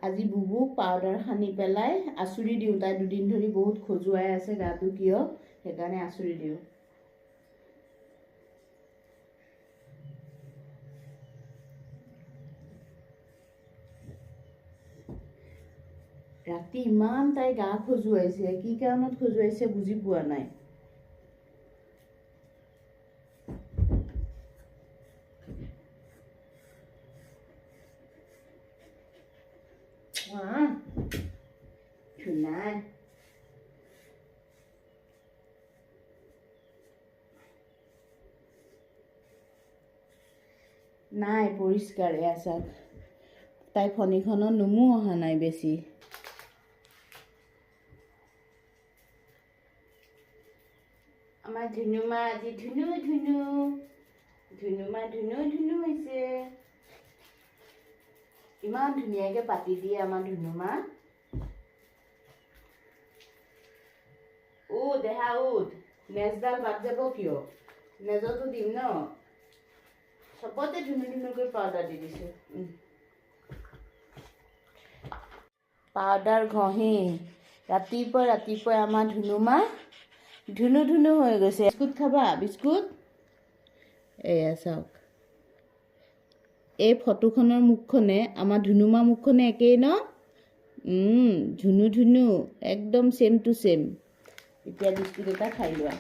আজি বুবুক পাউডাৰ সানি পেলাই আচুৰি দিওঁ। তাই দুদিন ধৰি বহুত খজুৱাই আছে গাটো, কিয় সেইকাৰণে আচুৰি দিওঁ। ৰাতি ইমান তাই গা খজুৱাইছে, কি কাৰণত খজুৱাইছে বুজি পোৱা নাই। নাই নাই পৰিষ্কাৰ এয়া চাওক, তাই ফণীখনত নুমু অহা নাই বেছি। আমাৰ ধুনুমা আজি ধুনু ধুনুমা ধুনু হৈছে। ইমান ধুনীয়াকে পাতি দিয়ে আমাৰ ধুনুমা। দেহা উঠ, নেজডাল বাদ যাব কিয়? নেজতো দিম ন, চবতে ধুনুকৈ পাউডাৰ দি দিছো। পাউডাৰ ঘঁহি ৰাতিপুৱাই আমাৰ ধুনুমা ধুনু হৈ গৈছে। বিস্কুট খাবা? বিস্কুট এয়া চাওক, এই ফটোখনৰ মুখখনে আমাৰ ধুনুমা মুখখনে একেই ন? ধুনু একদম চেম টু চেম। এতিয়া বিস্কুট এটা খাই লোৱা।